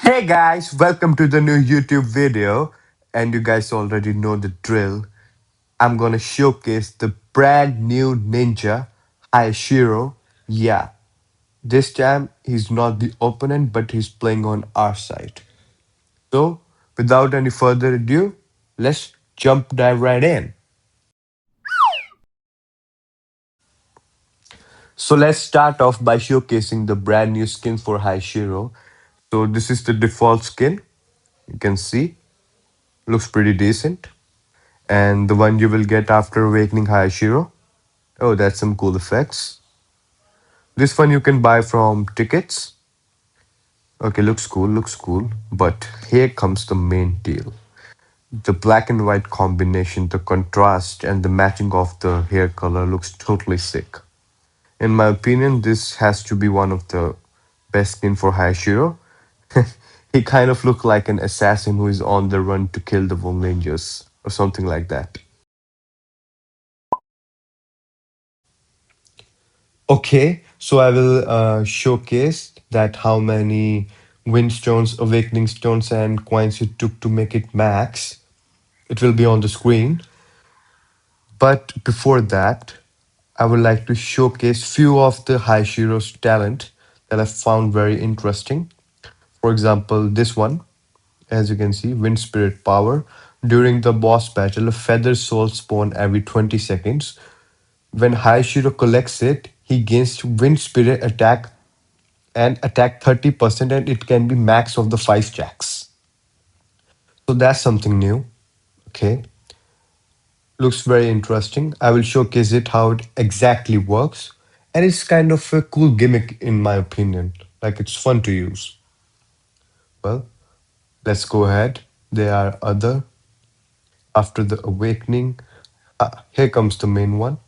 Hey guys, welcome to the new YouTube video. And you guys already know the drill. I'm gonna showcase the brand new ninja, Hayashiro. Yeah, this time he's not the opponent, but he's playing on our side. So, without any further ado, let's dive right in. So, let's start off by showcasing the brand new skin for Hayashiro. So, this is the default skin. You can see, looks pretty decent. And the one you will get after awakening Hayashiro. Oh, that's some cool effects. This one you can buy from tickets. Okay, looks cool, looks cool. But here comes the main deal. The black and white combination, the contrast, and the matching of the hair color looks totally sick. In my opinion, this has to be one of the best skin for Hayashiro. He kind of look like an assassin who is on the run to kill the Wong Rangers or something like that. Okay, so I will showcase that how many wind stones, awakening stones, and coins you took to make it max. It will be on the screen. But before that, I would like to showcase few of the Haishiro's talent that I found very interesting. For example, this one, as you can see, wind spirit power. During the boss battle, a feather soul spawn every 20 seconds. When Haishiro collects it, he gains wind spirit attack and attack 30%, and it can be max of the 5 jacks. So that's something new. Okay. Looks very interesting. I will showcase it how it exactly works. And it's kind of a cool gimmick in my opinion. Like it's fun to use. Well, let's go ahead. There are other after the awakening. Here comes the main one.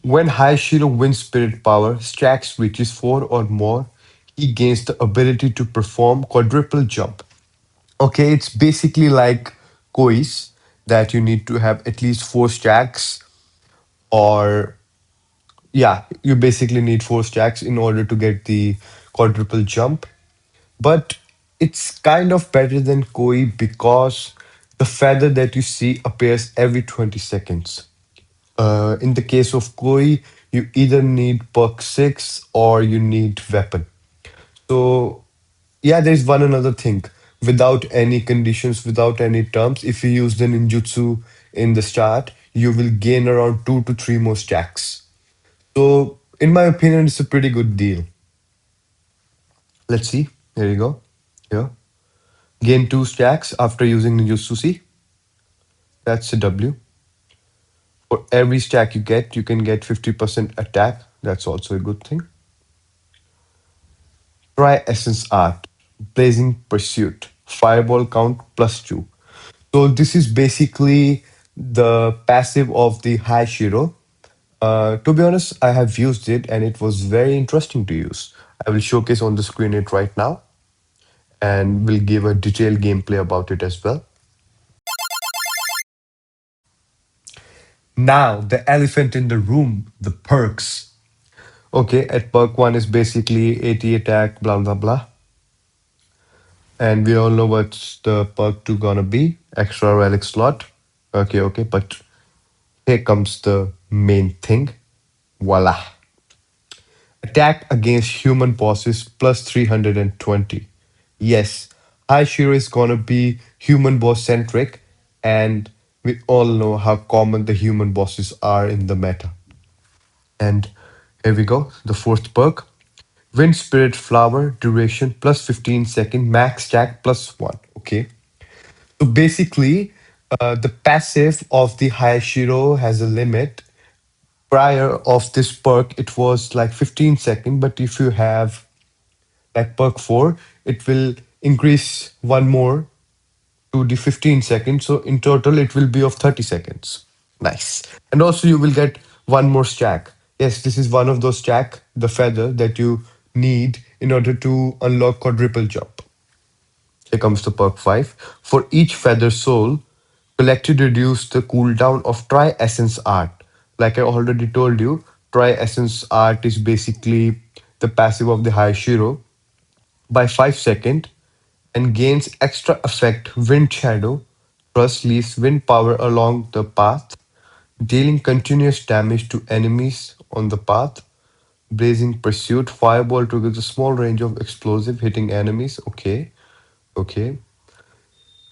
When High Shiro wins spirit power, stacks reaches 4 or more, he gains the ability to perform quadruple jump. Okay, it's basically like kois that you need to have at least 4 stacks, or yeah, you basically need 4 stacks in order to get the quadruple jump. But it's kind of better than koi because the feather that you see appears every 20 seconds. In the case of koi, you either need perk 6 or you need weapon. So yeah, there's one another thing. Without any conditions, without any terms, if you use the ninjutsu in the start, you will gain around 2 to 3 more stacks. So, in my opinion, it's a pretty good deal. Let's see. Here you go. Here. Gain 2 stacks after using ninjutsu. See, that's a W. For every stack you get, you can get 50% attack. That's also a good thing. Try Essence Art, Blazing Pursuit, Fireball count +2. So this is basically the passive of the High Shiro. To be honest, I have used it and it was very interesting to use. I will showcase on the screen it right now and will give a detailed gameplay about it as well. Now, the elephant in the room, the perks. Okay, at perk 1 is basically 80 attack, blah blah blah. And we all know what's the perk 2 gonna be. Extra relic slot. Okay, okay, but here comes the main thing. Voila. Attack against human bosses plus 320. Yes, High Shiro is gonna be human boss centric, and we all know how common the human bosses are in the meta. And here we go, the fourth perk. Wind Spirit Flower duration plus 15-second, max stack +1. Okay. So basically, the passive of the Hayashiro has a limit. Prior of this perk, it was like 15-second, but if you have like perk 4, it will increase one more to the 15 seconds. So in total, it will be of 30 seconds. Nice. And also you will get one more stack. Yes, this is one of those stack, the feather that you need in order to unlock quadruple jump. Here comes the perk 5. For each feather soul, collected reduce the cooldown of Try Essence Art. Like I already told you, Try Essence Art is basically the passive of the High Shiro. by 5 seconds and gains extra effect wind shadow. Thrust leaves wind power along the path, dealing continuous damage to enemies on the path. Blazing pursuit, fireball triggers a small range of explosive hitting enemies. Okay, okay.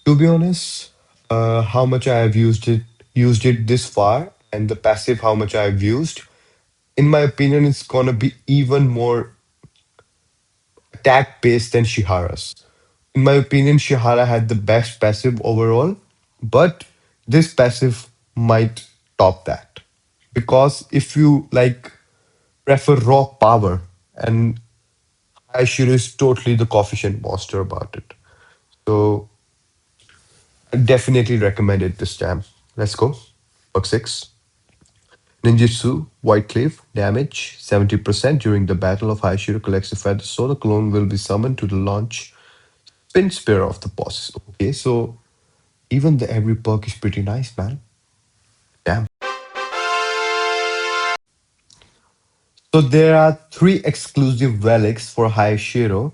To be honest, how much I have used it this far, and the passive how much I've used. In my opinion, it's gonna be even more attack based than Shihara's. In my opinion, Shihara had the best passive overall, but this passive might top that. Because if you like prefer raw power, and Hayashiro is totally the coefficient monster about it. So I definitely recommend it this time. Let's go. Book 6. Ninjutsu, White Cliff, damage 70% during the Battle of Hayashiro collects the feather, so the clone will be summoned to the launch Spin Spear of the boss. Okay, so even the every perk is pretty nice, man. Damn. So there are three exclusive relics for Hayashiro.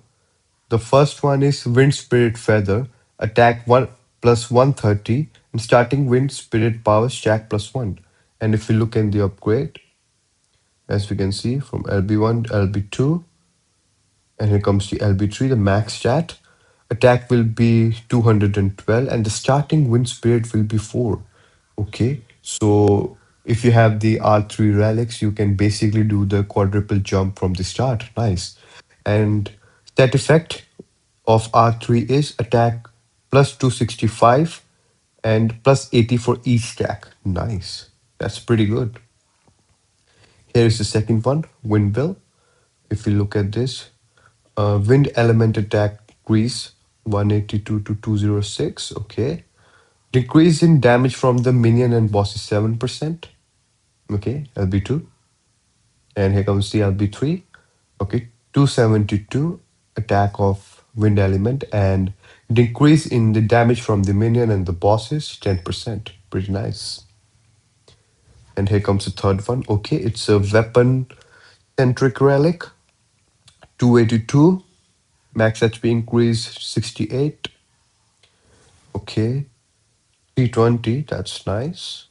The first one is Wind Spirit Feather, attack 1 plus 130, and starting Wind Spirit power stack plus 1. And if we look in the upgrade, as we can see from LB1 to LB2, and here comes the LB3, the max stat. Attack will be 212 and the starting wind spirit will be 4. Okay, so if you have the R3 relics, you can basically do the quadruple jump from the start. Nice. And that effect of R3 is attack plus 265 and plus 80 for each stack. Nice. That's pretty good. Here is the second one, Windmill. If we look at this, wind element attack decrease 182 to 206. Okay. Decrease in damage from the minion and boss is 7%. Okay. LB2. And here comes the LB3. Okay. 272 attack of wind element and decrease in the damage from the minion and the bosses 10%. Pretty nice. And here comes the third one. Okay. It's a weapon centric relic. 282. Max HP increase 68. Okay. 320. That's nice.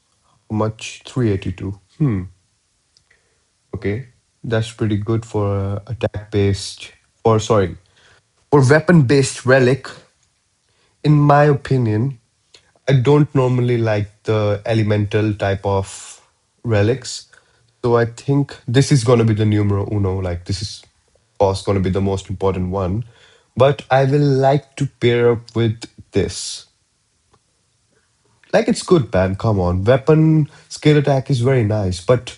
How much? 382. Okay. That's pretty good for attack based, or sorry, for weapon based relic. In my opinion, I don't normally like the elemental type of relics. So I think this is going to be the numero uno. Like, this is, of course, going to be the most important one. But I will like to pair up with this. Like, it's good, man. Come on. Weapon skill attack is very nice. But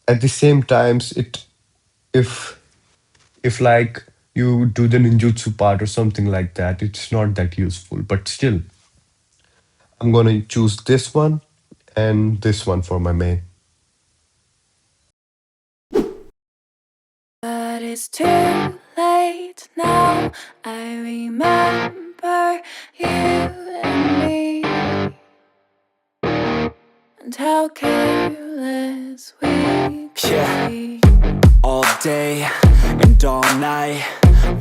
at the same times, if if like you do the ninjutsu part or something like that, it's not that useful. But still, I'm gonna choose this one and this one for my main. But it's too late now. I remember you and me, and how careless we could be. All day and all night,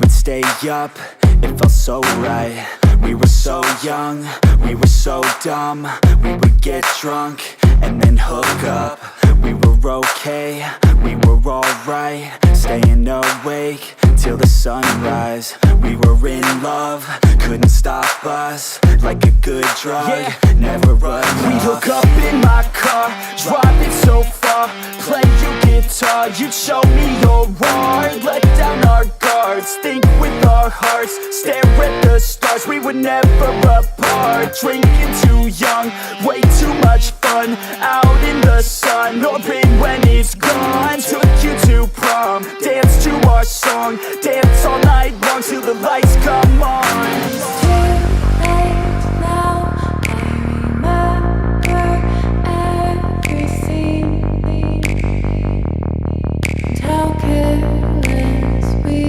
we'd stay up, it felt so right. We were so young, we were so dumb. We would get drunk and then hook up. We were okay, we were alright, staying awake till the sunrise. We were in love, couldn't stop us. Like a good drug, never enough. We'd hook up in my car, driving so far, play your guitar, you'd show me your art. Let down our guards, think with our hearts, stare at the stars. We were never apart, drinking too young, way too much fun. Out in the sun, open when it's gone. Took you to prom, dance to our song, dance all night long till the lights come on. It's too late now. I remember everything, and how careless we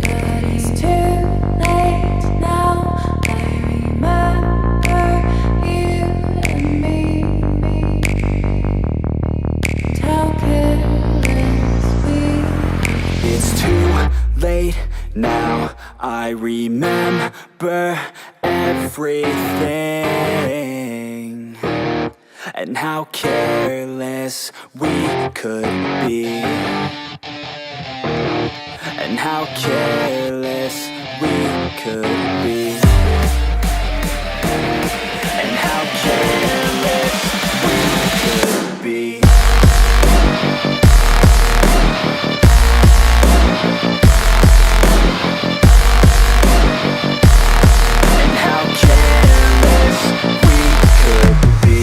got. It's too late now. I remember you and me, and how careless we. It's too late now. I remember everything and how careless we could be, and how careless we could be, and how careless we could be. And how careless we could be. And how careless we could be.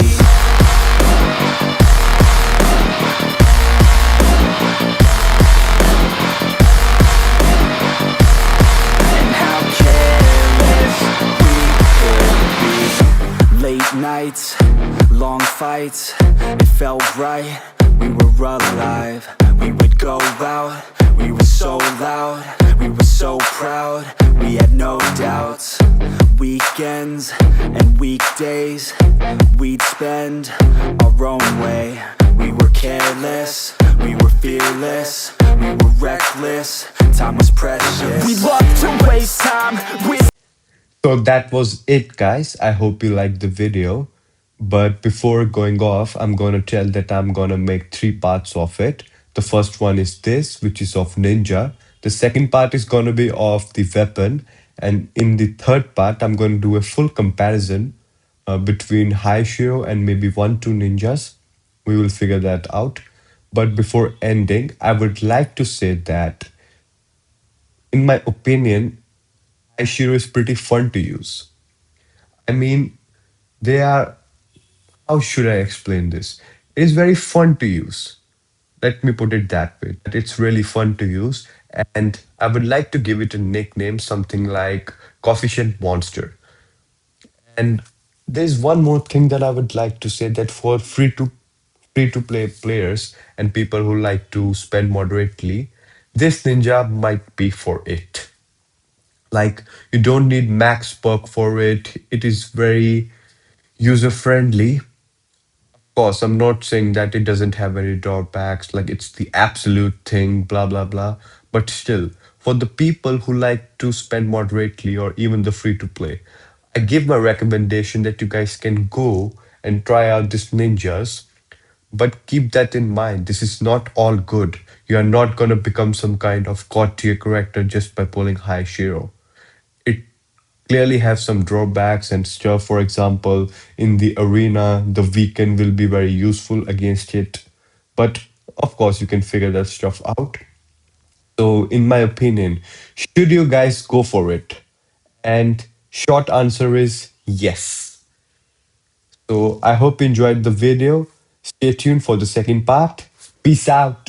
Late nights, long fights, it felt right, we were alive. We would go out, we were so loud, we were so proud, we had no doubts. Weekends and weekdays, we'd spend our own way. We were careless, we were fearless, we were reckless, time was precious. We love to waste time with. So that was it, guys. I hope you liked the video. But before going off, I'm gonna tell that I'm gonna make three parts of it. The first one is this, which is of ninja. The second part is gonna be of the weapon. And in the third part, I'm gonna do a full comparison between Hayashiro and maybe one, two ninjas. We will figure that out. But before ending, I would like to say that, in my opinion, Hayashiro is pretty fun to use. I mean, they are, how should I explain this? It is very fun to use. Let me put it that way. That it's really fun to use. And I would like to give it a nickname, something like Coefficient Monster. And there's one more thing that I would like to say, that for free to play players and people who like to spend moderately, this ninja might be for it. Like, you don't need max perk for it. It is very user friendly. Course, I'm not saying that it doesn't have any drawbacks, like it's the absolute thing, blah, blah, blah. But still, for the people who like to spend moderately or even the free to play, I give my recommendation that you guys can go and try out this ninjas. But keep that in mind. This is not all good. You are not going to become some kind of god tier character just by pulling high Shiro. It clearly have some drawbacks and stuff. For example, in the arena, the weekend will be very useful against it. But of course, you can figure that stuff out. So, in my opinion, should you guys go for it? And short answer is yes. So, I hope you enjoyed the video. Stay tuned for the second part. Peace out.